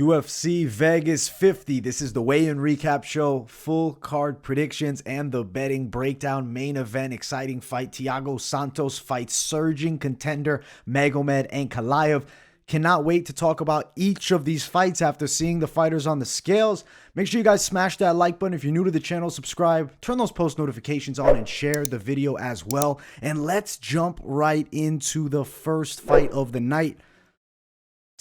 UFC Vegas 50. This is the weigh-in recap show, full card predictions, and the betting breakdown. Main event, exciting fight. Thiago Santos fights surging contender Magomed Ankalaev. Cannot wait to talk about each of these fights after seeing the fighters on the scales. Make sure you guys smash that like button. If you're new to the channel, subscribe, turn those post notifications on, and share the video as well. And let's jump right into the first fight of the night.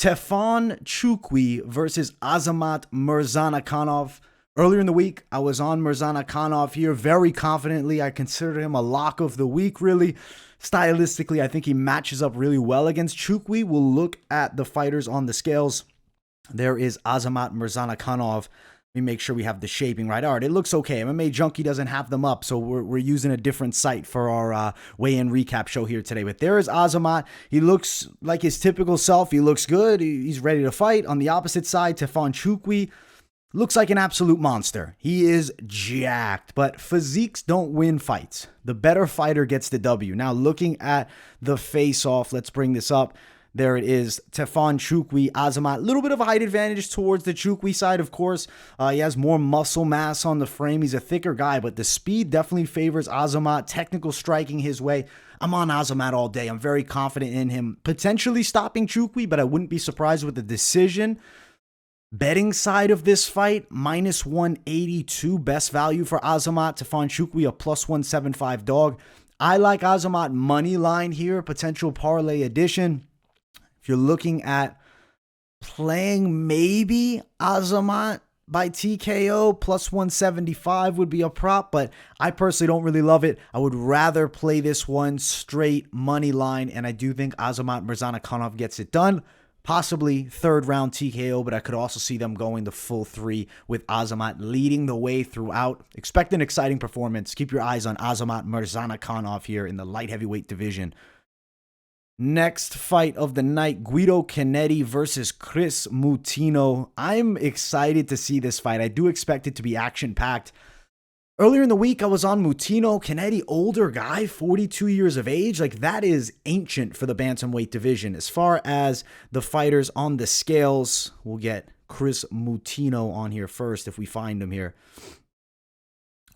Tafon Nchukwi versus Azamat Murzakanov. Earlier in the week, I was on Murzakanov here very confidently. I consider him a lock of the week, really. Stylistically, I think he matches up really well against Nchukwi. We'll look at the fighters on the scales. There is Azamat Murzakanov. Let me make sure we have the shaping right. All right, it looks okay. MMA Junkie doesn't have them up, so we're using a different site for our weigh-in recap show here today. But there is Azamat. He looks like his typical self. He looks good. He's ready to fight. On the opposite side, Tafon Nchukwi looks like an absolute monster. He is jacked, but physiques don't win fights. The better fighter gets the W. Now, looking at the face-off, let's bring this up. There it is, Tafon Nchukwi, Azamat. A little bit of a height advantage towards the Nchukwi side, of course. He has more muscle mass on the frame. He's a thicker guy, but the speed definitely favors Azamat. Technical striking his way. I'm on Azamat all day. I'm very confident in him potentially stopping Nchukwi, but I wouldn't be surprised with the decision. Betting side of this fight, minus 182, best value for Azamat. Tafon Nchukwi, a plus 175 dog. I like Azamat money line here, potential parlay addition. If you're looking at playing maybe Azamat by TKO, plus 175 would be a prop, but I personally don't really love it. I would rather play this one straight money line, and I do think Azamat Murzakanov gets it done. Possibly third round TKO, but I could also see them going the full three with Azamat leading the way throughout. Expect an exciting performance. Keep your eyes on Azamat Murzakanov here in the light heavyweight division. Next fight of the night, Guido Cannetti versus Kris Moutinho. I'm excited to see this fight. I do expect it to be action-packed. Earlier in the week, I was on Moutinho. Cannetti, older guy, 42 years of age. Like, that is ancient for the bantamweight division. As far as the fighters on the scales, we'll get Kris Moutinho on here first if we find him here.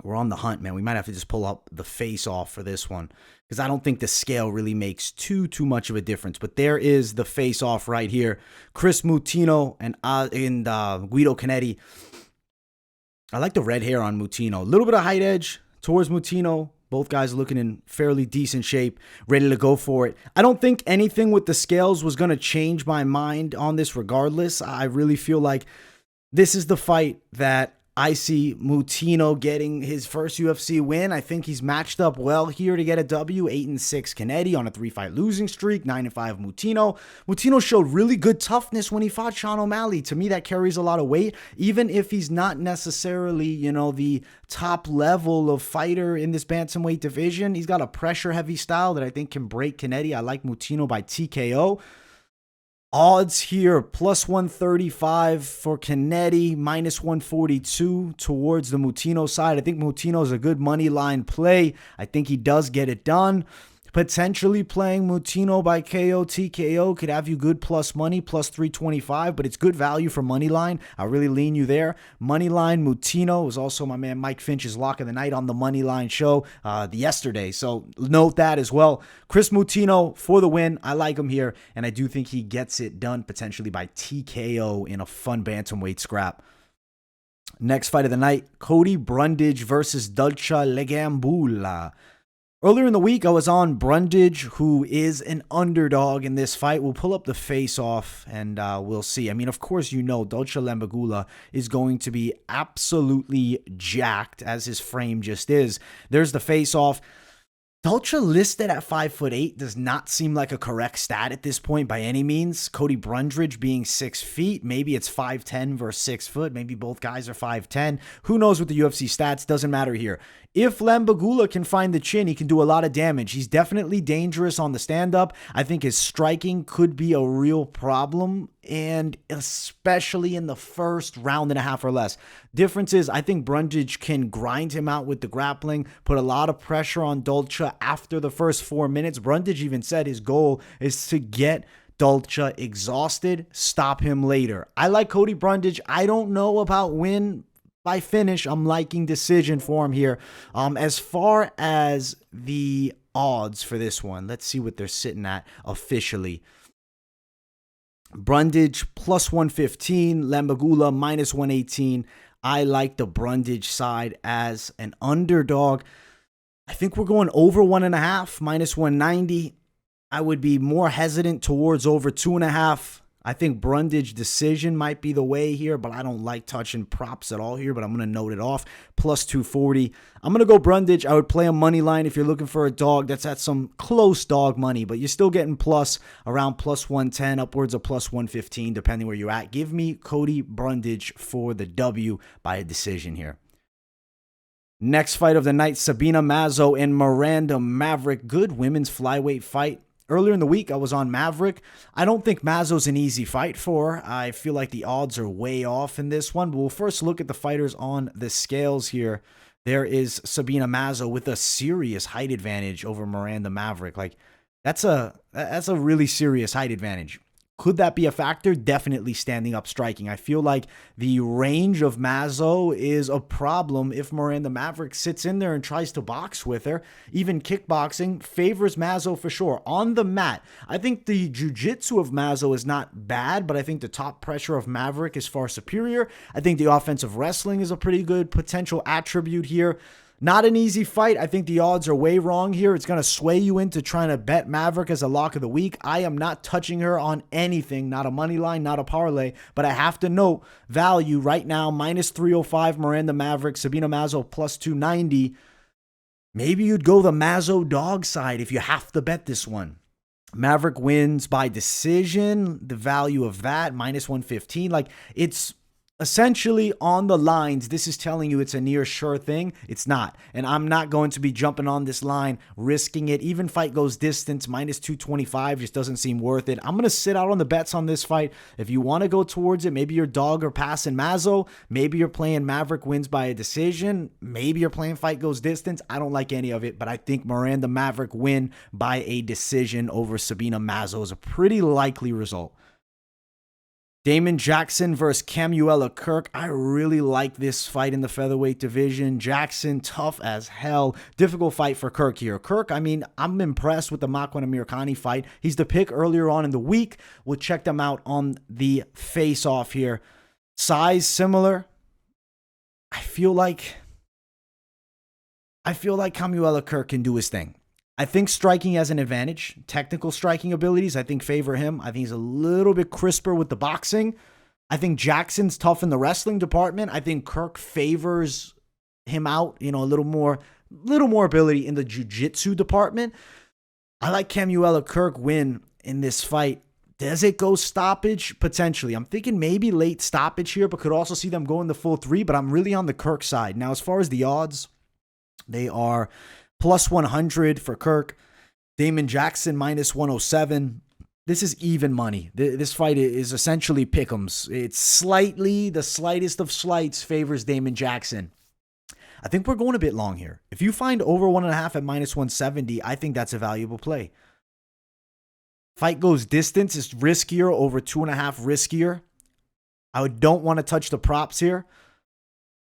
We're on the hunt, man. We might have to just pull up the face-off for this one because I don't think the scale really makes too much of a difference. But there is the face-off right here. Kris Moutinho and Guido Cannetti. I like the red hair on Moutinho. A little bit of height edge towards Moutinho. Both guys looking in fairly decent shape, ready to go for it. I don't think anything with the scales was going to change my mind on this regardless. I really feel like this is the fight that I see Moutinho getting his first UFC win. I think he's matched up well here to get a W. 8-6 Cannetti on a 3-fight losing streak. 9-5 Moutinho. Moutinho showed really good toughness when he fought Sean O'Malley. To me, that carries a lot of weight. Even if he's not necessarily, you know, the top level of fighter in this bantamweight division, he's got a pressure-heavy style that I think can break Cannetti. I like Moutinho by TKO. Odds here, plus 135 for Cannetti, minus 142 towards the Moutinho side. I think Moutinho is a good money line play. I think he does get it done. Potentially playing Moutinho by KO, TKO could have you good plus money, plus 325, but it's good value for money line. I'll really lean you there. Money line, Moutinho was also my man Mike Finch's lock of the night on the money line show yesterday. So note that as well. Kris Moutinho for the win. I like him here, and I do think he gets it done potentially by TKO in a fun bantamweight scrap. Next fight of the night, Cody Brundage versus Dalcha Lungiambula. Earlier in the week, I was on Brundage, who is an underdog in this fight. We'll pull up the face-off, and we'll see. I mean, of course, you know Dalcha Lungiambula is going to be absolutely jacked, as his frame just is. There's the face-off. Dalcha listed at 5'8" does not seem like a correct stat at this point by any means. Cody Brundage being 6 feet, maybe it's 5'10" versus 6 foot. Maybe both guys are 5'10". Who knows with the UFC stats? Doesn't matter here. If Lungiambula can find the chin, he can do a lot of damage. He's definitely dangerous on the stand-up. I think his striking could be a real problem, and especially in the first round and a half or less. Difference is, I think Brundage can grind him out with the grappling, put a lot of pressure on Dalcha after the first 4 minutes. Brundage even said his goal is to get Dalcha exhausted, stop him later. I like Cody Brundage. I don't know about win by finish. I'm liking decision for him here. As far as the odds for this one, let's see what they're sitting at officially. Brundage plus 115, Lungiambula minus 118. I like the Brundage side as an underdog. I think we're going over 1.5, minus 190. I would be more hesitant towards over 2.5. I think Brundage decision might be the way here, but I don't like touching props at all here, but I'm going to note it off. Plus 240. I'm going to go Brundage. I would play a money line if you're looking for a dog that's at some close dog money, but you're still getting plus around plus 110, upwards of plus 115, depending where you're at. Give me Cody Brundage for the W by a decision here. Next fight of the night, Sabina Mazo and Miranda Maverick. Good women's flyweight fight. Earlier in the week, I was on Maverick. I don't think Mazo's an easy fight for. I feel like the odds are way off in this one. But we'll first look at the fighters on the scales here. There is Sabina Mazo with a serious height advantage over Miranda Maverick. Like, that's a really serious height advantage. Could that be a factor? Definitely standing up striking. I feel like the range of Mazo is a problem if Miranda Maverick sits in there and tries to box with her. Even kickboxing favors Mazo for sure. On the mat, I think the jiu-jitsu of Mazo is not bad, but I think the top pressure of Maverick is far superior. I think the offensive wrestling is a pretty good potential attribute here. Not an easy fight. I think the odds are way wrong here. It's going to sway you into trying to bet Maverick as a lock of the week. I am not touching her on anything, not a money line, not a parlay, but I have to note value right now, minus 305 Miranda Maverick, Sabina Mazo plus 290. Maybe you'd go the Mazo dog side if you have to bet this one. Maverick wins by decision. The value of that, minus 115. Like, it's essentially on the lines. This is telling you it's a near sure thing. It's not. And I'm not going to be jumping on this line, risking it. Even fight goes distance, minus 225 just doesn't seem worth it. I'm going to sit out on the bets on this fight. If you want to go towards it, maybe you're dog or passing Mazo. Maybe you're playing Maverick wins by a decision. Maybe you're playing fight goes distance. I don't like any of it, but I think Miranda Maverick win by a decision over Sabina Mazo is a pretty likely result. Damon Jackson versus Kamuela Kirk. I really like this fight in the featherweight division. Jackson, tough as hell. Difficult fight for Kirk here. Kirk, I mean, I'm impressed with the Makwan Amirkhani fight. He's the pick earlier on in the week. We'll check them out on the face-off here. Size similar. I feel like Kamuela Kirk can do his thing. I think striking has an advantage. Technical striking abilities, I think, favor him. I think he's a little bit crisper with the boxing. I think Jackson's tough in the wrestling department. I think Kirk favors him out, a little more ability in the jiu-jitsu department. I like Kamuela Kirk win in this fight. Does it go stoppage? Potentially. I'm thinking maybe late stoppage here, but could also see them going the full 3, but I'm really on the Kirk side. Now, as far as the odds, they are plus 100 for Kirk. Damon Jackson minus 107. This is even money. This fight is essentially pick'ems. It's slightly, the slightest of slights favors Damon Jackson. I think we're going a bit long here. If you find over 1.5 at minus 170, I think that's a valuable play. Fight goes distance. It's riskier, over 2.5 riskier. I don't want to touch the props here.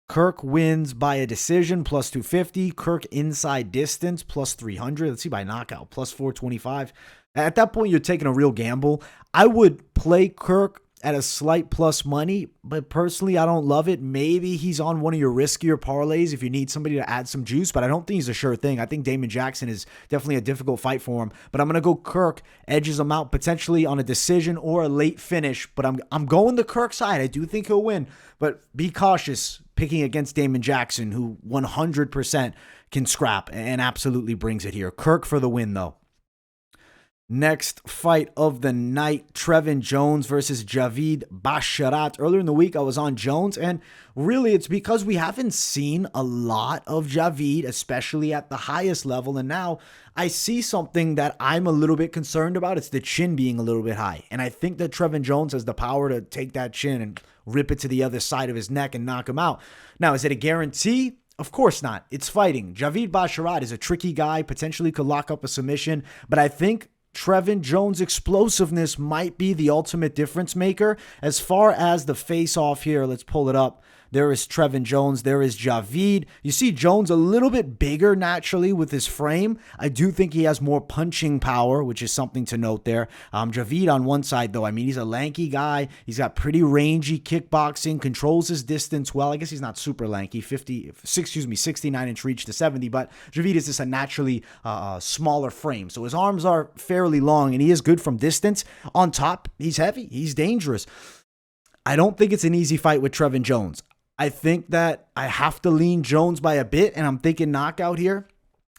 Kirk wins by a decision, plus 250. Kirk inside distance, plus 300. Let's see, by knockout, plus 425. At that point, you're taking a real gamble. I would play Kirk at a slight plus money, but personally, I don't love it. Maybe he's on one of your riskier parlays if you need somebody to add some juice, but I don't think he's a sure thing. I think Damon Jackson is definitely a difficult fight for him, but I'm going to go Kirk, edges him out potentially on a decision or a late finish, but I'm going the Kirk side. I do think he'll win, but be cautious picking against Damon Jackson, who 100% can scrap and absolutely brings it here. Kirk for the win, though. Next fight of the night, Trevin Jones versus Javid Basharat. Earlier in the week, I was on Jones, and really it's because we haven't seen a lot of Javid, especially at the highest level, and now I see something that I'm a little bit concerned about. It's the chin being a little bit high, and I think that Trevin Jones has the power to take that chin and rip it to the other side of his neck and knock him out. Now, is it a guarantee? Of course not. It's fighting. Javid Basharat is a tricky guy, potentially could lock up a submission, but I think Trevin Jones' explosiveness might be the ultimate difference maker. As far as the face-off here, let's pull it up. There is Trevin Jones. There is Javid. You see Jones a little bit bigger naturally with his frame. I do think he has more punching power, which is something to note there. Javid on one side, though. I mean, he's a lanky guy. He's got pretty rangy kickboxing, controls his distance well. I guess he's not super lanky, 69-inch reach to 70, but Javid is just a naturally smaller frame. So his arms are fairly long, and he is good from distance. On top, he's heavy. He's dangerous. I don't think it's an easy fight with Trevin Jones. I think that I have to lean Jones by a bit, and I'm thinking knockout here.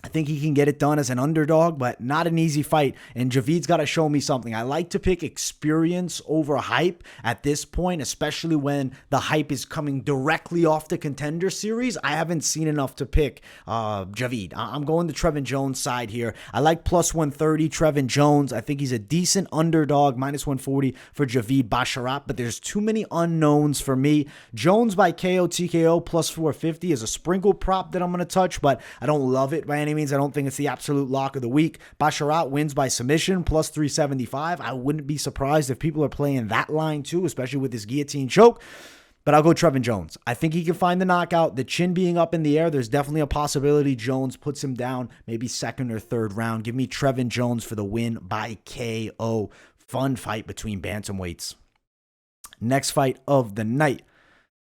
I think he can get it done as an underdog, but not an easy fight. And Javid's got to show me something. I like to pick experience over hype at this point, especially when the hype is coming directly off the Contender Series. I haven't seen enough to pick Javid. I'm going the Trevin Jones side here. I like plus 130 Trevin Jones. I think he's a decent underdog, minus 140 for Javid Basharat, but there's too many unknowns for me. Jones by KO TKO plus 450 is a sprinkle prop that I'm going to touch, but I don't love it by any means. I don't think it's the absolute lock of the week. Basharat wins by submission, plus 375. I wouldn't be surprised if people are playing that line too, especially with this guillotine choke. But I'll go Trevin Jones. I think he can find the knockout. The chin being up in the air, there's definitely a possibility Jones puts him down, maybe second or third round. Give me Trevin Jones for the win by KO. Fun fight between bantamweights. Next fight of the night,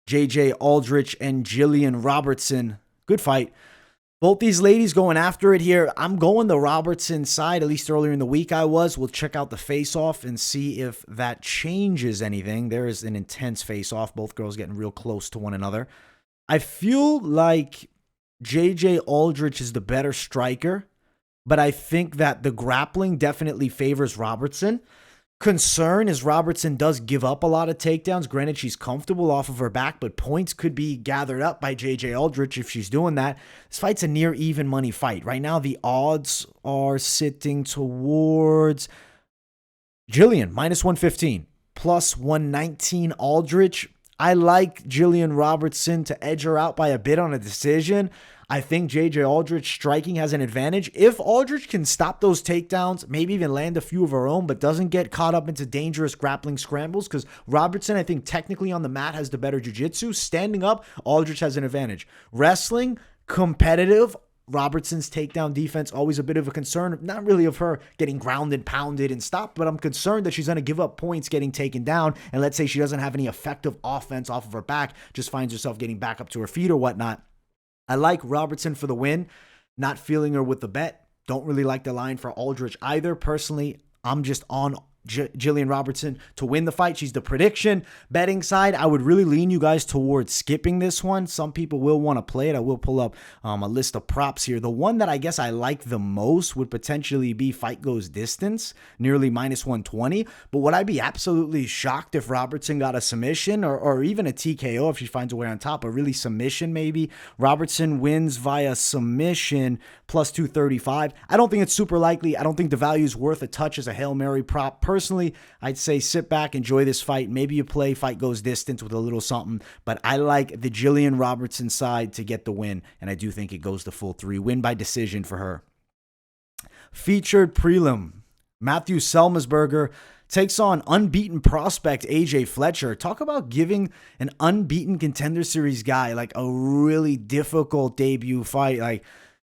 JJ Aldrich and Gillian Robertson. Good fight. Both these ladies going after it here. I'm going the Robertson side, at least earlier in the week I was. We'll check out the face-off and see if that changes anything. There is an intense face-off. Both girls getting real close to one another. I feel like JJ Aldrich is the better striker, but I think that the grappling definitely favors Robertson. Concern is Robertson does give up a lot of takedowns. Granted, she's comfortable off of her back, but points could be gathered up by JJ Aldrich if she's doing that. This fight's a near even money fight. Right now, the odds are sitting towards Gillian, minus 115, plus 119 Aldrich. I like Gillian Robertson to edge her out by a bit on a decision. I think JJ Aldrich striking has an advantage. If Aldrich can stop those takedowns, maybe even land a few of her own, but doesn't get caught up into dangerous grappling scrambles, because Robertson, I think, technically on the mat has the better jiu-jitsu. Standing up, Aldrich has an advantage. Wrestling, competitive. Robertson's takedown defense, always a bit of a concern. Not really of her getting grounded, pounded, and stopped, but I'm concerned that she's going to give up points getting taken down. And let's say she doesn't have any effective offense off of her back, just finds herself getting back up to her feet or whatnot. I like Robertson for the win. Not feeling her with the bet. Don't really like the line for Aldrich either. Personally, I'm just on Gillian Robertson to win the fight. She's the prediction. Betting side, I would really lean you guys towards skipping this one. Some people will want to play it. I will pull up a list of props here. The one that I guess I like the most would potentially be fight goes distance, nearly minus 120. But would I be absolutely shocked if Robertson got a submission or even a TKO if she finds a way on top, a really submission maybe? Robertson wins via submission, plus 235. I don't think it's super likely. I don't think the value is worth a touch as a Hail Mary prop. Personally, I'd say sit back, enjoy this fight. Maybe you play fight goes distance with a little something, but I like the Gillian Robertson side to get the win, and I do think it goes the full 3. Win by decision for her. Featured prelim. Matthew Semelsberger takes on unbeaten prospect AJ Fletcher. Talk about giving an unbeaten Contender Series guy like a really difficult debut fight. Like,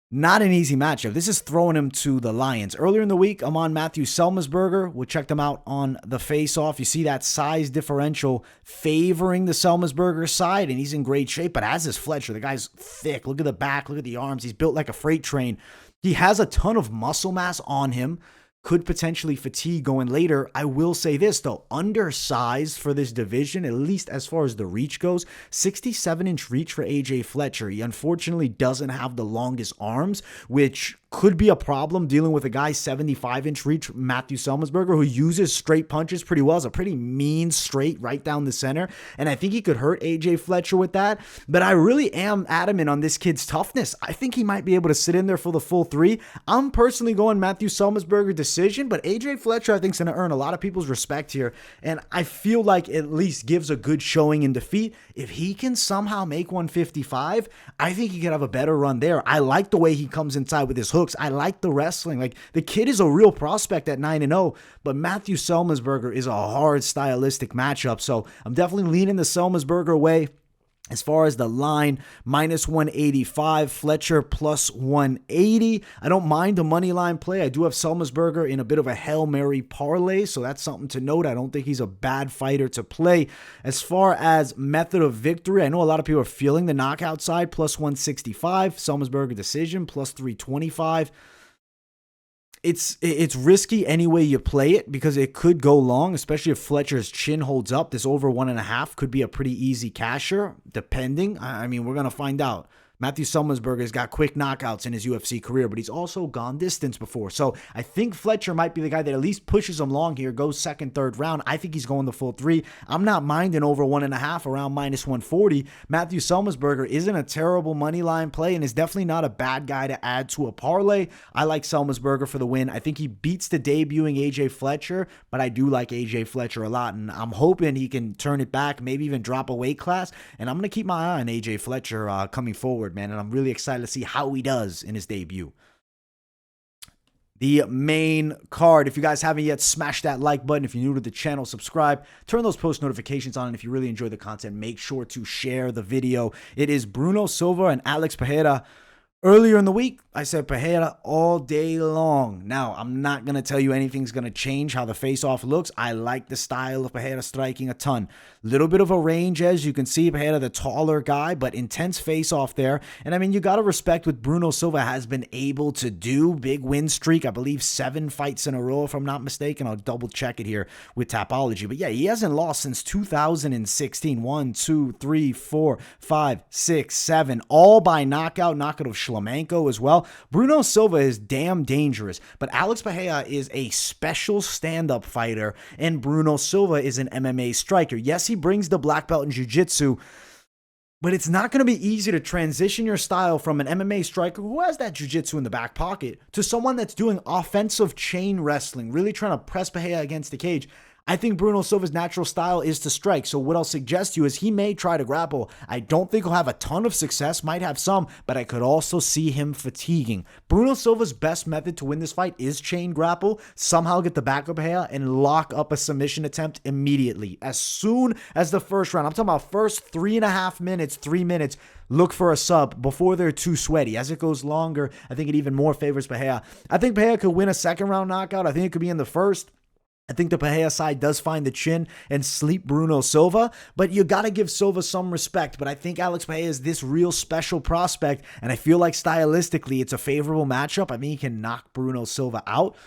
not an easy matchup. This is throwing him to the Lions. Earlier in the week, I'm on Matthew Semelsberger. We'll check them out on the face-off. You see that size differential favoring the Semelsberger side, and he's in great shape, but as is Fletcher. The guy's thick. Look at the back. Look at the arms. He's built like a freight train. He has a ton of muscle mass on him. Could potentially fatigue going later. I will say this, though. Undersized for this division, at least as far as the reach goes. 67-inch reach for AJ Fletcher. He unfortunately doesn't have the longest arms, which could be a problem dealing with a guy 75-inch reach, Matthew Semelsberger, who uses straight punches pretty well. It's a pretty mean straight right down the center, and I think he could hurt AJ Fletcher with that, but I really am adamant on this kid's toughness. I think he might be able to sit in there for the full 3. I'm personally going Matthew Semelsberger decision, but AJ Fletcher I think is going to earn a lot of people's respect here, and I feel like at least gives a good showing in defeat. If he can somehow make 155, I think he could have a better run there. I like the way he comes inside with his hook hooks. I like the wrestling. Like, the kid is a real prospect at 9-0, but Matthew Semelsberger is a hard stylistic matchup. So I'm definitely leaning the Semelsberger way. As far as the line, minus 185, Fletcher plus 180. I don't mind a money line play. I do have Semelsberger in a bit of a Hail Mary parlay, so that's something to note. I don't think he's a bad fighter to play. As far as method of victory, I know a lot of people are feeling the knockout side, plus 165. Semelsberger decision, plus 325. It's risky any way you play it because it could go long, especially if Fletcher's chin holds up. This over 1.5 could be a pretty easy casher, depending. I mean, we're going to find out. Matthew Semelsberger's got quick knockouts in his UFC career, but he's also gone distance before. So I think Fletcher might be the guy that at least pushes him long here, goes second, third round. I think he's going the full 3. I'm not minding over 1.5 around minus 140. Matthew Semelsberger isn't a terrible money line play and is definitely not a bad guy to add to a parlay. I like Semelsberger for the win. I think he beats the debuting AJ Fletcher, but I do like AJ Fletcher a lot, and I'm hoping he can turn it back, maybe even drop a weight class, and I'm going to keep my eye on AJ Fletcher coming forward, man, and I'm really excited to see how he does in his debut. The main card, if you guys haven't yet, smash that like button. If you're new to the channel, subscribe, turn those post notifications on, and if you really enjoy the content, make sure to share the video. It is Bruno Silva and Alex Pereira. Earlier in the week, I said Pereira all day long. Now, I'm not going to tell you anything's going to change how the face-off looks. I like the style of Pereira striking a ton. Little bit of a range edge. You can see Pereira, the taller guy, but intense face-off there. And I mean, you got to respect what Bruno Silva has been able to do. Big win streak. I believe 7 fights in a row, if I'm not mistaken. I'll double check it here with Tapology. But yeah, he hasn't lost since 2016. 1, 2, 3, 4, 5, 6, 7. All by knockout of Schlamenko as well. Bruno Silva is damn dangerous, but Alex Pereira is a special stand-up fighter, and Bruno Silva is an MMA striker. Yes, he brings the black belt in jiu-jitsu, but it's not going to be easy to transition your style from an MMA striker who has that jiu-jitsu in the back pocket to someone that's doing offensive chain wrestling, really trying to press Pereira against the cage. I think Bruno Silva's natural style is to strike. So what I'll suggest to you is he may try to grapple. I don't think he'll have a ton of success, might have some, but I could also see him fatiguing. Bruno Silva's best method to win this fight is chain grapple, somehow get the back of Pereira and lock up a submission attempt immediately. As soon as the first round, I'm talking about first 3.5 minutes, 3 minutes, look for a sub before they're too sweaty. As it goes longer, I think it even more favors Pereira. I think Pereira could win a second round knockout. I think it could be in the first. I think the Pereira side does find the chin and sleep Bruno Silva, but you got to give Silva some respect. But I think Alex Pereira is this real special prospect, and I feel like stylistically it's a favorable matchup. I mean, he can knock Bruno Silva out,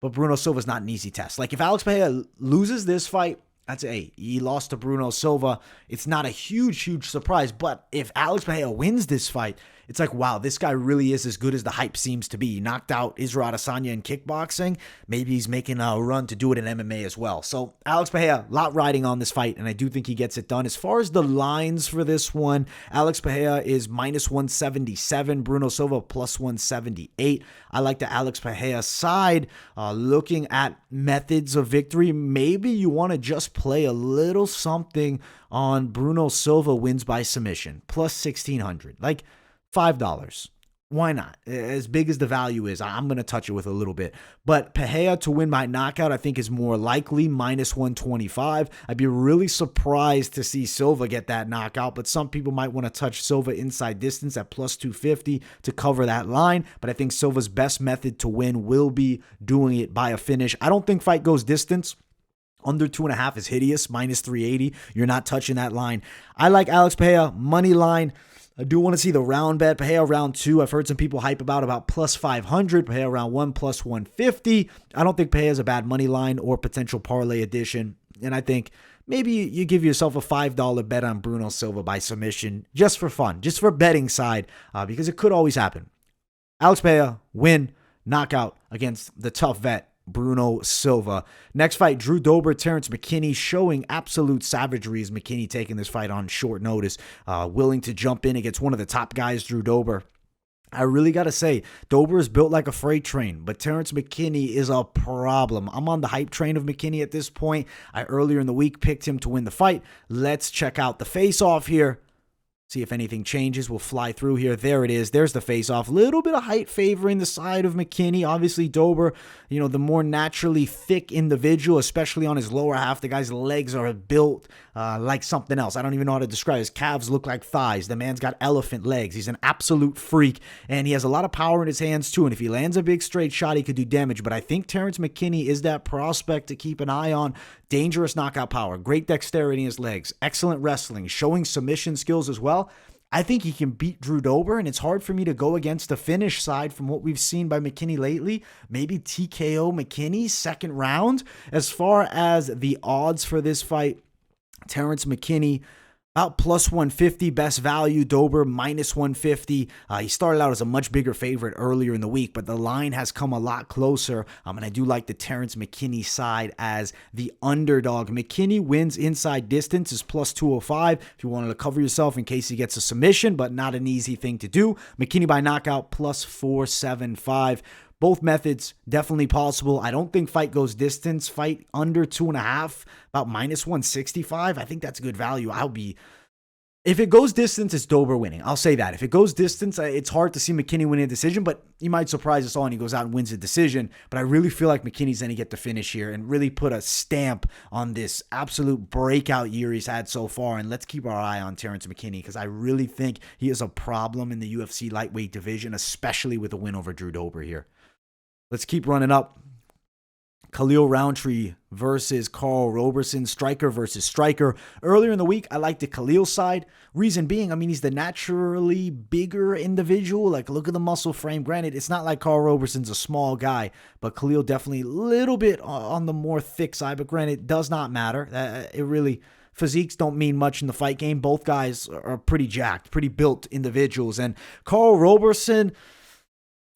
but Bruno Silva's not an easy test. Like, if Alex Pereira loses this fight, I'd say, hey, he lost to Bruno Silva. It's not a huge surprise, but if Alex Pereira wins this fight, it's like, wow, this guy really is as good as the hype seems to be. He knocked out Israel Adesanya in kickboxing. Maybe he's making a run to do it in MMA as well. So Alex Pereira, a lot riding on this fight, and I do think he gets it done. As far as the lines for this one, Alex Pereira is minus 177, Bruno Silva plus 178. I like the Alex Pereira side. Looking at methods of victory, maybe you want to just play a little something on Bruno Silva wins by submission, plus 1,600. Like, $5. Why not? As big as the value is, I'm going to touch it with a little bit. But Pereira to win by knockout, I think, is more likely, minus 125. I'd be really surprised to see Silva get that knockout, but some people might want to touch Silva inside distance at plus 250 to cover that line. But I think Silva's best method to win will be doing it by a finish. I don't think fight goes distance. Under 2.5 is hideous, minus 380. You're not touching that line. I like Alex Pereira, money line. I do want to see the round bet. Pereira round 2, I've heard some people hype about plus 500. Pereira round 1, plus 150. I don't think Pereira's a bad money line or potential parlay addition. And I think maybe you give yourself a $5 bet on Bruno Silva by submission just for fun, just for betting side, because it could always happen. Alex Pereira, win, knockout against the tough vet, Bruno Silva. Next fight, Drew Dober, Terrence McKinney, showing absolute savagery as McKinney taking this fight on short notice, willing to jump in against one of the top guys, Drew Dober. I really got to say, Dober is built like a freight train, but Terrence McKinney is a problem. I'm on the hype train of McKinney at this point. I earlier in the week picked him to win the fight. Let's check out the face-off here. See if anything changes. We'll fly through here. There it is. There's the face-off. Little bit of height favoring the side of McKinney. Obviously, Dober, the more naturally thick individual, especially on his lower half. The guy's legs are built like something else. I don't even know how to describe it. His calves look like thighs. The man's got elephant legs. He's an absolute freak, and he has a lot of power in his hands, too. And if he lands a big straight shot, he could do damage. But I think Terrence McKinney is that prospect to keep an eye on. Dangerous knockout power, great dexterity in his legs, excellent wrestling, showing submission skills as well. I think he can beat Drew Dober, and it's hard for me to go against the finish side from what we've seen by McKinney lately. Maybe TKO McKinney, second round. As far as the odds for this fight, Terrence McKinney, about plus 150, best value. Dober, minus 150. He started out as a much bigger favorite earlier in the week, but the line has come a lot closer. And I do like the Terrence McKinney side as the underdog. McKinney wins inside distance is plus 205 if you wanted to cover yourself in case he gets a submission, but not an easy thing to do. McKinney by knockout, plus 475. Both methods definitely possible. I don't think fight goes distance. Fight under 2.5, about minus 165. I think that's good value. If it goes distance, it's Dober winning. I'll say that. If it goes distance, it's hard to see McKinney winning a decision, but he might surprise us all and he goes out and wins a decision. But I really feel like McKinney's going to get the finish here and really put a stamp on this absolute breakout year he's had so far. And let's keep our eye on Terrence McKinney because I really think he is a problem in the UFC lightweight division, especially with a win over Drew Dober here. Let's keep running up. Khalil Roundtree versus Carl Robertson, striker versus striker. Earlier in the week, I liked the Khalil side. Reason being, he's the naturally bigger individual. Like, look at the muscle frame. Granted, it's not like Carl Roberson's a small guy, but Khalil definitely a little bit on the more thick side. But granted, it does not matter. Physiques don't mean much in the fight game. Both guys are pretty jacked, pretty built individuals. And Carl Robertson,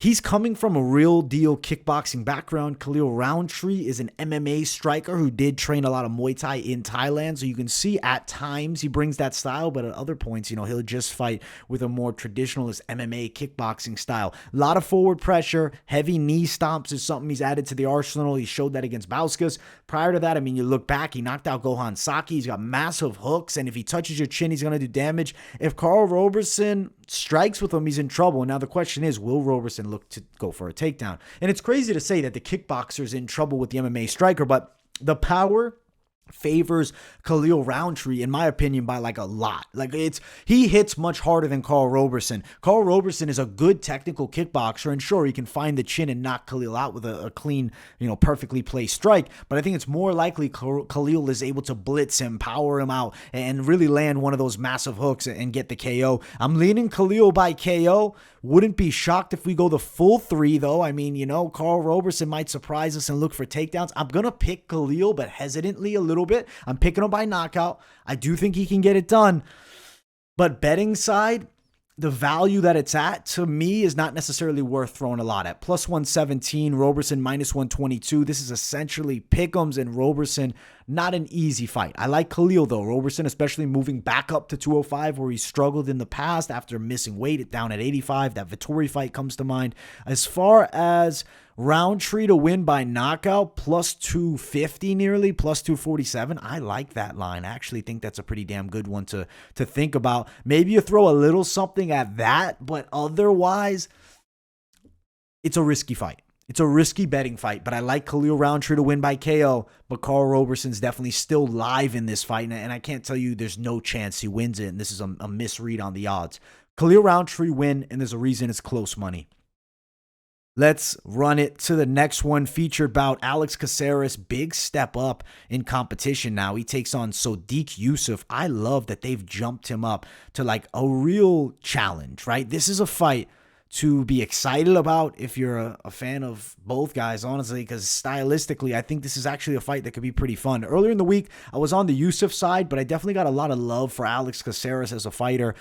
he's coming from a real deal kickboxing background. Khalil Roundtree is an MMA striker who did train a lot of Muay Thai in Thailand. So you can see at times he brings that style, but at other points, he'll just fight with a more traditionalist MMA kickboxing style. A lot of forward pressure, heavy knee stomps is something he's added to the arsenal. He showed that against Bauskas. Prior to that, you look back, he knocked out Gohan Saki. He's got massive hooks, and if he touches your chin, he's going to do damage. If Carl Robertson strikes with him, he's in trouble. Now the question is, will Robertson look to go for a takedown? And it's crazy to say that the kickboxer's in trouble with the MMA striker, but the power favors Khalil Roundtree, in my opinion, by like a lot. He hits much harder than Carl Robertson. Carl Robertson is a good technical kickboxer, and sure, he can find the chin and knock Khalil out with a clean, perfectly placed strike, but I think it's more likely Khalil is able to blitz him, power him out, and really land one of those massive hooks and get the KO. I'm leaning Khalil by KO. Wouldn't be shocked if we go the full 3, though. Carl Robertson might surprise us and look for takedowns. I'm going to pick Khalil, but hesitantly a little bit. I'm picking him by knockout. I do think he can get it done. But betting side, the value that it's at, to me, is not necessarily worth throwing a lot at. Plus 117, Robertson minus 122. This is essentially pick'ems, and Robertson, not an easy fight. I like Khalil, though. Robertson, especially moving back up to 205, where he struggled in the past after missing weight down at 85. That Vettori fight comes to mind. As far as Roundtree to win by knockout, plus 250 nearly, plus 247. I like that line. I actually think that's a pretty damn good one to think about. Maybe you throw a little something at that, but otherwise, it's a risky fight. It's a risky betting fight, but I like Khalil Roundtree to win by KO, but Carl Roberson's definitely still live in this fight, and I can't tell you there's no chance he wins it, and this is a misread on the odds. Khalil Roundtree win, and there's a reason it's close money. Let's run it to the next one. Featured bout, Alex Caceres, big step up in competition now. He takes on Sodiq Yusuff. I love that they've jumped him up to like a real challenge, right? This is a fight to be excited about if you're a fan of both guys, honestly, because stylistically, I think this is actually a fight that could be pretty fun. Earlier in the week, I was on the Yusuff side, but I definitely got a lot of love for Alex Caceres as a fighter.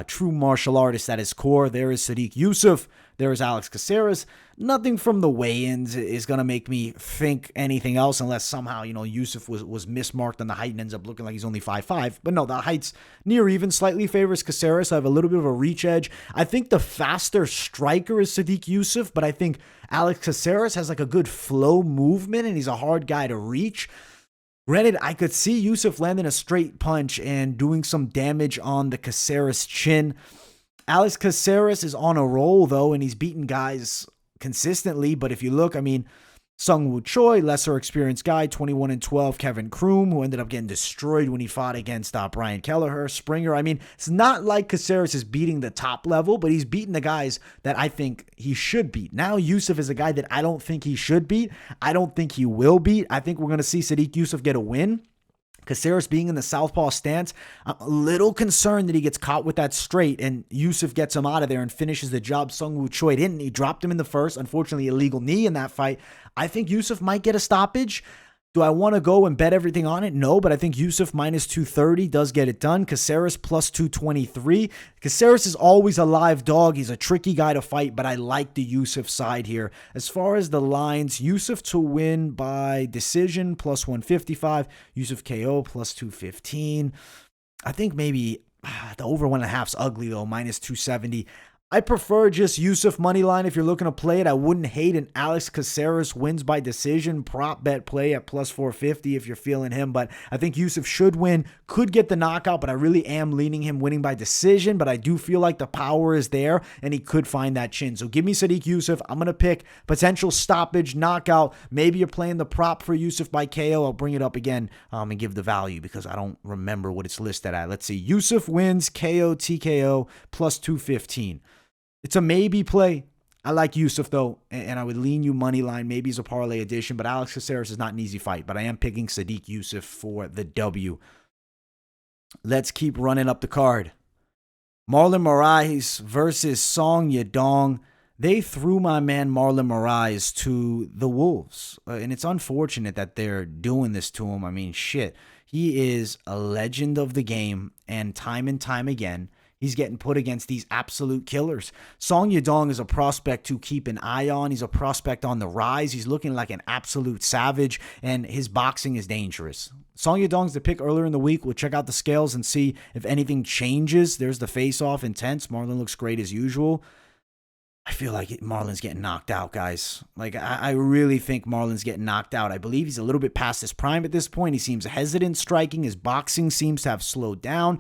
True martial artist at his core. There is Sodiq Yusuff. There is Alex Caceres. Nothing from the weigh-ins is going to make me think anything else unless somehow, Yusuff was mismarked on the height and ends up looking like he's only 5'5". But no, the height's near even, slightly favors Caceres. I have a little bit of a reach edge. I think the faster striker is Sodiq Yusuff, but I think Alex Caceres has like a good flow movement and he's a hard guy to reach. Granted, I could see Yusuf landing a straight punch and doing some damage on the Caceres chin. Alex Caceres is on a roll, though, and he's beaten guys consistently. But if you look, I mean, Sungwoo Choi, lesser experienced guy, 21-12. Kevin Kroom, who ended up getting destroyed when he fought against Brian Kelleher. Springer, I mean, it's not like Caceres is beating the top level, but he's beating the guys that I think he should beat. Now Yusuf is a guy that I don't think he should beat. I don't think he will beat. I think we're going to see Sadiq Yusuf get a win. Caceres being in the southpaw stance, I'm a little concerned that he gets caught with that straight and Yusuf gets him out of there and finishes the job. Sungwoo Choi didn't. He dropped him in the first. Unfortunately, illegal knee in that fight. I think Yusuf might get a stoppage. Do I want to go and bet everything on it? No, but I think Yusuf minus 230 does get it done. Caceres plus 223. Caceres is always a live dog. He's a tricky guy to fight, but I like the Yusuf side here. As far as the lines, Yusuf to win by decision plus 155. Yusuf KO plus 215. I think maybe the over 1.5 is ugly though, minus 270. I prefer just Yusuf money line if you're looking to play it. I wouldn't hate an Alex Caceres wins by decision prop bet play at plus 450 if you're feeling him. But I think Yusuf should win, could get the knockout, but I really am leaning him winning by decision. But I do feel like the power is there and he could find that chin. So give me Sadiq Yusuf. I'm going to pick potential stoppage, knockout. Maybe you're playing the prop for Yusuf by KO. I'll bring it up again and give the value because I don't remember what it's listed at. Let's see. Yusuf wins KO TKO plus 215. It's a maybe play. I like Yusuf, though, and I would lean you money line. Maybe it's a parlay addition, but Alex Caceres is not an easy fight. But I am picking Sadiq Yusuf for the W. Let's keep running up the card. Marlon Moraes versus Song Yadong. They threw my man Marlon Moraes to the wolves, and it's unfortunate that they're doing this to him. I mean, shit. He is a legend of the game, and time again, he's getting put against these absolute killers. Song Yadong is a prospect to keep an eye on. He's a prospect on the rise. He's looking like an absolute savage, and his boxing is dangerous. Song Yadong's the pick earlier in the week. We'll check out the scales and see if anything changes. There's the face-off intense. Marlon looks great as usual. I feel like Marlon's getting knocked out, guys. Like, I really think Marlon's getting knocked out. I believe he's a little bit past his prime at this point. He seems hesitant striking. His boxing seems to have slowed down.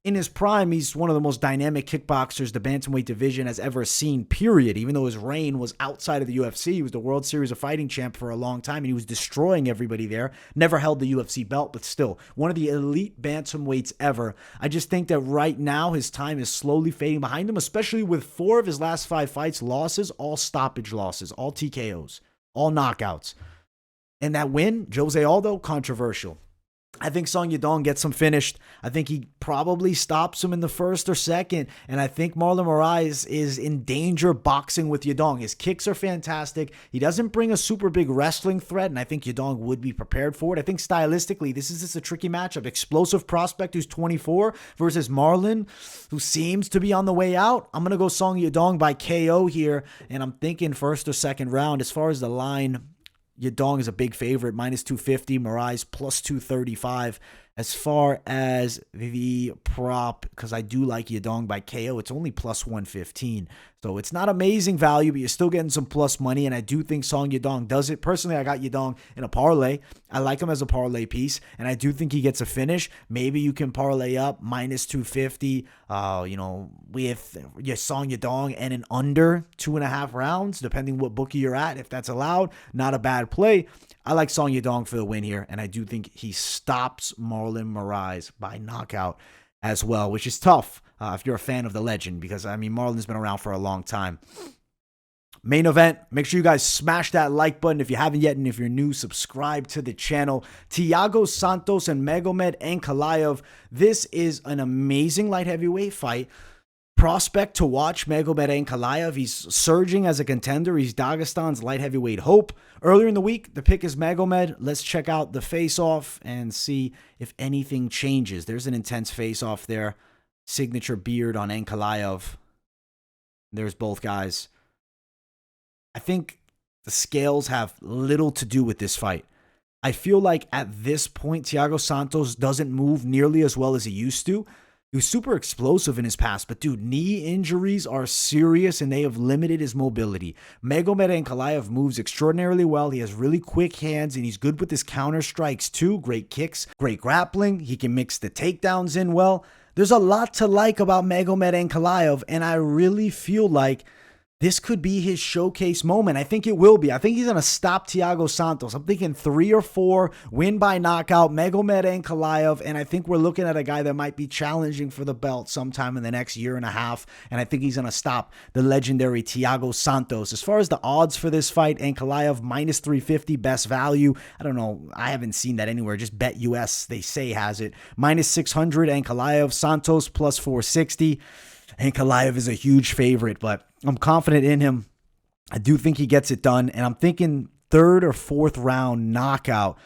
In his prime, he's one of the most dynamic kickboxers the bantamweight division has ever seen, period. Even though his reign was outside of the UFC, he was the World Series of Fighting champ for a long time, and he was destroying everybody there. Never held the UFC belt, but still, one of the elite bantamweights ever. I just think that right now, his time is slowly fading behind him, especially with 4 of his last 5 fights losses, all stoppage losses, all TKOs, all knockouts. And that win, Jose Aldo, controversial. I think Song Yadong gets him finished. I think he probably stops him in the first or second. And I think Marlon Moraes is in danger boxing with Yadong. His kicks are fantastic. He doesn't bring a super big wrestling threat, and I think Yadong would be prepared for it. I think stylistically, this is just a tricky matchup. Explosive prospect who's 24 versus Marlon, who seems to be on the way out. I'm going to go Song Yadong by KO here, and I'm thinking first or second round. As far as the line, Yadong is a big favorite, minus 250. Moraes plus 235. As far as the prop, because I do like Yadong by KO, it's only plus 115. So it's not amazing value, but you're still getting some plus money, and I do think Song Yadong does it. Personally, I got Yadong in a parlay. I like him as a parlay piece, and I do think he gets a finish. Maybe you can parlay up minus 250, with your Song Yadong and an under 2.5 rounds, depending what bookie you're at, if that's allowed. Not a bad play. I like Song Yadong for the win here, and I do think he stops Marlon Moraes by knockout as well, which is tough if you're a fan of the legend, because, I mean, Marlon's been around for a long time. Main event, make sure you guys smash that like button if you haven't yet, and if you're new, subscribe to the channel. Thiago Santos and Magomed Ankalaev. This is an amazing light heavyweight fight. Prospect to watch, Magomed Ankalaev. He's surging as a contender. He's Dagestan's light heavyweight hope. Earlier in the week, the pick is Magomed. Let's check out the face-off and see if anything changes. There's an intense face-off there. Signature beard on Ankalaev. There's both guys. I think the scales have little to do with this fight. I feel like at this point, Thiago Santos doesn't move nearly as well as he used to. He was super explosive in his past, but dude, knee injuries are serious and they have limited his mobility. Magomed Ankalaev moves extraordinarily well. He has really quick hands and he's good with his counter strikes too. Great kicks, great grappling. He can mix the takedowns in well. There's a lot to like about Magomed Ankalaev, and I really feel like this could be his showcase moment. I think it will be. I think he's going to stop Thiago Santos. I'm thinking 3 or 4, win by knockout, Magomed Ankalaev, and I think we're looking at a guy that might be challenging for the belt sometime in the next year and a half, and I think he's going to stop the legendary Thiago Santos. As far as the odds for this fight, Ankalaev minus 350, best value. I don't know. I haven't seen that anywhere. Just Bet US, they say, has it. Minus 600, Ankalaev. Santos plus 460. Ankalaev is a huge favorite, but I'm confident in him. I do think he gets it done, and I'm thinking 3rd or 4th round knockout.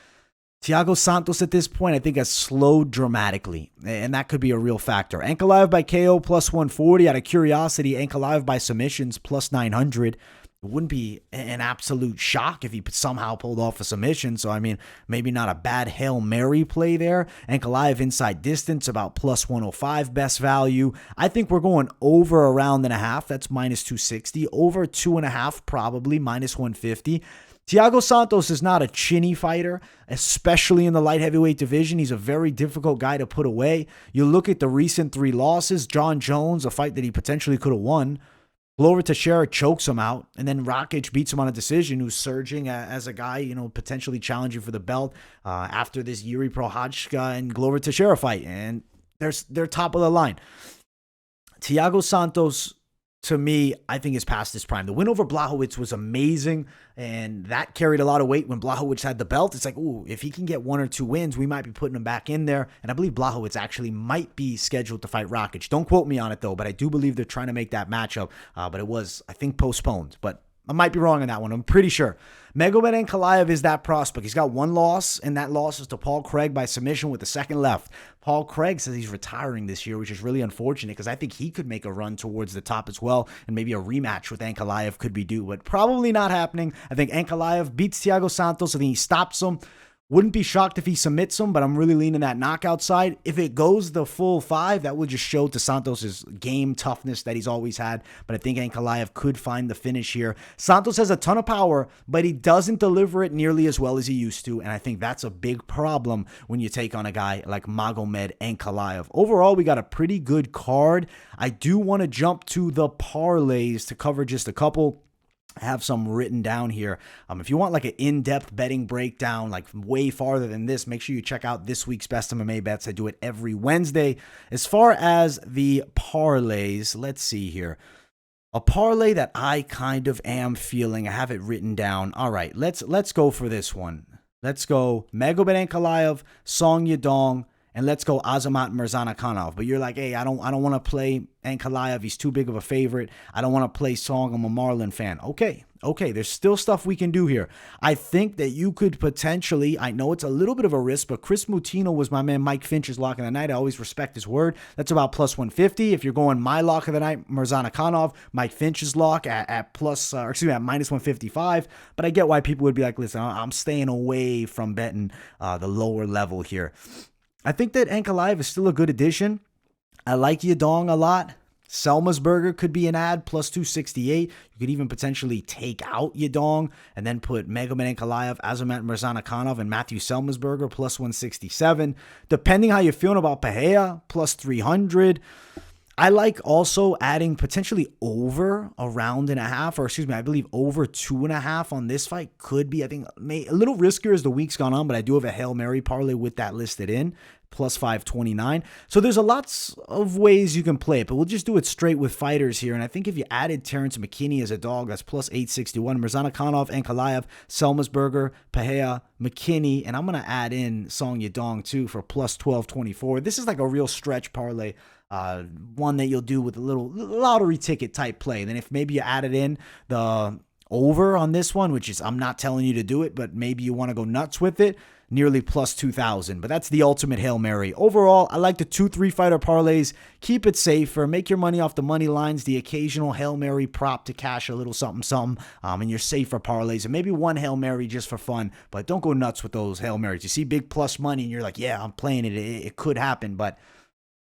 Thiago Santos at this point, I think, has slowed dramatically, and that could be a real factor. Ankalaev by KO plus 140. Out of curiosity, Ankalaev by submissions plus 900. It wouldn't be an absolute shock if he somehow pulled off a submission. So, I mean, maybe not a bad Hail Mary play there. Ankalaev inside distance, about plus 105 best value. I think we're going over a round and a half. That's minus 260. Over 2.5, probably minus 150. Thiago Santos is not a chinny fighter, especially in the light heavyweight division. He's a very difficult guy to put away. You look at the recent 3 losses. John Jones, a fight that he potentially could have won. Glover Teixeira chokes him out, and then Rakic beats him on a decision, who's surging as a guy, potentially challenging for the belt after this Yuri Prochazka and Glover Teixeira fight, and they're top of the line. Thiago Santos, to me, I think is past his prime. The win over Blachowicz was amazing, and that carried a lot of weight when Blachowicz had the belt. It's like, ooh, if he can get 1 or 2 wins, we might be putting him back in there. And I believe Blachowicz actually might be scheduled to fight Rakic. Don't quote me on it, though, but I do believe they're trying to make that matchup. But it was, I think, postponed. But I might be wrong on that one. I'm pretty sure. Magomed Ankalaev is that prospect. He's got 1 loss, and that loss is to Paul Craig by submission with the 2nd left. Paul Craig says he's retiring this year, which is really unfortunate because I think he could make a run towards the top as well, and maybe a rematch with Ankalaev could be due, but probably not happening. I think Ankalaev beats Thiago Santos. I think he stops him. Wouldn't be shocked if he submits him, but I'm really leaning that knockout side. If it goes the full 5, that would just show to Santos' game toughness that he's always had. But I think Ankalaev could find the finish here. Santos has a ton of power, but he doesn't deliver it nearly as well as he used to. And I think that's a big problem when you take on a guy like Magomed Ankalaev. Overall, we got a pretty good card. I do want to jump to the parlays to cover just a couple. I have some written down here. If you want like an in-depth betting breakdown, like way farther than this, make sure you check out this week's Best MMA Bets. I do it every Wednesday. As far as the parlays, let's see here. A parlay that I kind of am feeling. I have it written down. All right, let's go for this one. Let's go Magomed Ankalaev, Song Yadong, and let's go Azamat Murzakanov. But you're like, hey, I don't want to play Ankalaev. He's too big of a favorite. I don't want to play Song. I'm a Marlon fan. Okay, there's still stuff we can do here. I think that you could potentially, I know it's a little bit of a risk, but Chris Moutinho was my man Mike Finch's lock of the night. I always respect his word. That's about plus 150. If you're going my lock of the night, Murzakanov, Mike Finch's lock at minus 155. But I get why people would be like, listen, I'm staying away from betting the lower level here. I think that Ankalaev is still a good addition. I like Yadong a lot. Semelsberger could be an ad, plus 268. You could even potentially take out Yadong and then put Magomed Ankalaev, Azamat Murzakanov, and Matthew Semelsberger, plus 167. Depending how you're feeling about Pahea, plus 300. I like also adding potentially over a round and a half, I believe over 2.5 on this fight could be, I think, a little riskier as the week's gone on, but I do have a Hail Mary parlay with that listed in, plus 529. So there's a lots of ways you can play it, but we'll just do it straight with fighters here. And I think if you added Terrence McKinney as a dog, that's plus 861. Murzakanov, Ankalaev, Semelsberger, Pahea, McKinney, and I'm going to add in Song Yadong too for plus 1224. This is like a real stretch parlay. One that you'll do with a little lottery ticket type play. Then if maybe you added in the over on this one, which is, I'm not telling you to do it, but maybe you want to go nuts with it, nearly plus 2,000. But that's the ultimate Hail Mary. Overall, I like the 2-3 fighter parlays. Keep it safer. Make your money off the money lines, the occasional Hail Mary prop to cash a little something, and your safer parlays. And maybe one Hail Mary just for fun, but don't go nuts with those Hail Marys. You see big plus money and you're like, yeah, I'm playing it. It could happen, but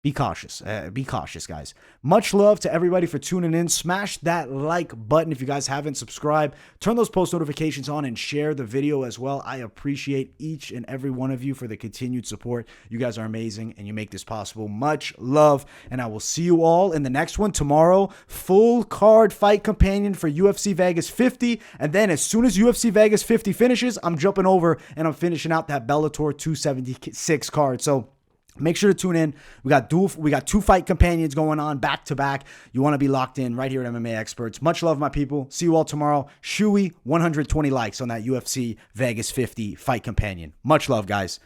be cautious. Be cautious, guys. Much love to everybody for tuning in. Smash that like button if you guys haven't subscribed. Turn those post notifications on and share the video as well. I appreciate each and every one of you for the continued support. You guys are amazing and you make this possible. Much love, and I will see you all in the next one tomorrow. Full card fight companion for UFC Vegas 50, and then as soon as UFC Vegas 50 finishes, I'm jumping over and I'm finishing out that Bellator 276 card. So make sure to tune in. We got two fight companions going on back to back. You want to be locked in right here at MMA Experts. Much love, my people. See you all tomorrow. Shuey, 120 likes on that UFC Vegas 50 fight companion. Much love, guys.